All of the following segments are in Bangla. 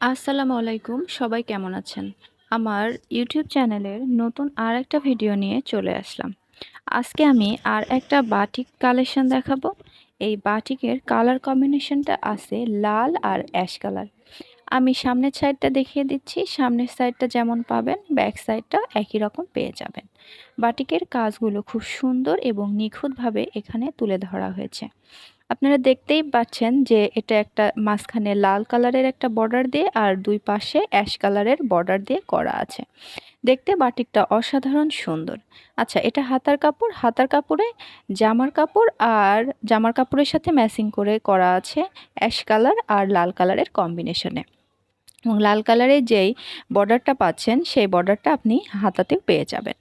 আসসালামু আলাইকুম। সবাই কেমন আছেন? আমার ইউটিউব চ্যানেলের নতুন আরেকটা ভিডিও নিয়ে চলে আসলাম। আজকে আমি আর একটা বাটিক কালেকশন দেখাবো। এই বাটিকের কালার কম্বিনেশনটা আছে লাল আর অ্যাশ কালার। আমি সামনের সাইডটা দেখিয়ে দিচ্ছি। সামনের সাইডটা যেমন পাবেন ব্যাক সাইডটা একই রকম পেয়ে যাবেন। বাটিকের কাজগুলো খুব সুন্দর এবং নিখুঁতভাবে এখানে তুলে ধরা হয়েছে। আপনারা দেখতেই পাচ্ছেন যে এটা একটা মাঝখানে লাল কালারের একটা বর্ডার দিয়ে আর দুই পাশে অ্যাশ কালারের বর্ডার দিয়ে করা আছে। দেখতে বাটিকটা অসাধারণ সুন্দর। আচ্ছা, এটা হাতার কাপড়। হাতার কাপড়ে জামার কাপড় আর জামার কাপড়ের সাথে ম্যাচিং করে করা আছে অ্যাশ কালার আর লাল কালারের কম্বিনেশনে। এবং লাল কালারের যেই বর্ডারটা পাচ্ছেন সেই বর্ডারটা আপনি হাতাতেও পেয়ে যাবেন।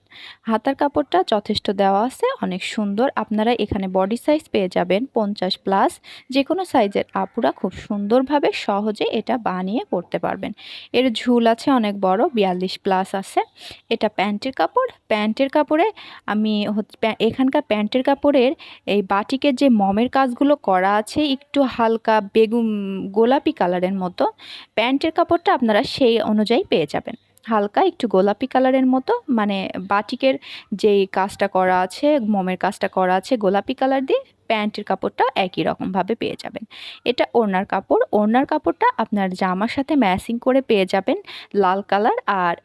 হাতার কাপড়টা যথেষ্ট দেওয়া আছে, অনেক সুন্দর। আপনারা এখানে বডি সাইজ পেয়ে যাবেন 50+। যে কোনো সাইজের আপুরা খুব সুন্দরভাবে সহজে এটা বানিয়ে পরতে পারবেন। এর ঝুল আছে অনেক বড়, 42+ আছে। এটা প্যান্টের কাপড়। প্যান্টের কাপড়ে আমি এখানকার প্যান্টের কাপড়ের এই বাটিকের যে মমের কাজগুলো করা আছে একটু হালকা বেগুন গোলাপি কালারের মতো। প্যান্টের কাপড়টা আপনারা সেই অনুযায়ী পেয়ে যাবেন, হালকা একটু গোলাপি কালারের মতো, মানে বাটিকের যেই কাজটা করা আছে মমের কাজটা করা আছে গোলাপি কালার দিয়ে, প্যান্টের কাপড়টা একই রকমভাবে পেয়ে যাবেন। এটা ওড়নার কাপড়। ওড়নার কাপড়টা আপনার জামার সাথে ম্যাচিং করে পেয়ে যাবেন লাল কালার আর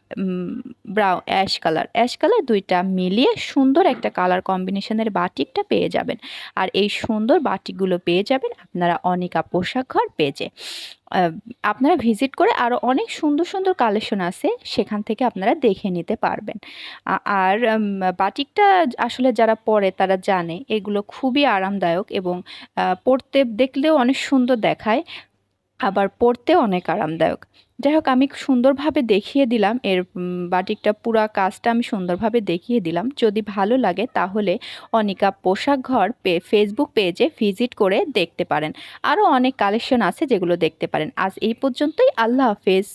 brown ash colour. Ash colour দুইটা মিলিয়ে সুন্দর একটা কালার কম্বিনেশনের বাটিকটা পেয়ে যাবেন। আর এই সুন্দর বাটিকগুলো পেয়ে যাবেন আপনারা অনিকা পোশাক ঘর পেজে। আহ, আপনারা ভিজিট করে আরও অনেক সুন্দর সুন্দর কালেকশন আছে, সেখান থেকে আপনারা দেখে নিতে পারবেন। আর বাটিকটা আসলে যারা পরে তারা জানে এগুলো খুবই আরামদায়ক এবং পরতে দেখলেও অনেক সুন্দর দেখায়, আবার পরতেও অনেক আরামদায়ক। যাই হোক, আমি সুন্দরভাবে দেখিয়ে দিলাম এর বাটিকটা পুরা কাজটা আমি সুন্দরভাবে দেখিয়ে দিলাম। যদি ভালো লাগে তাহলে অনিকা পোশাক ঘর ফেসবুক পেজে ভিজিট করে দেখতে পারেন। আরও অনেক কালেকশন আছে যেগুলো দেখতে পারেন। আজ এই পর্যন্তই। আল্লাহ হাফেজ।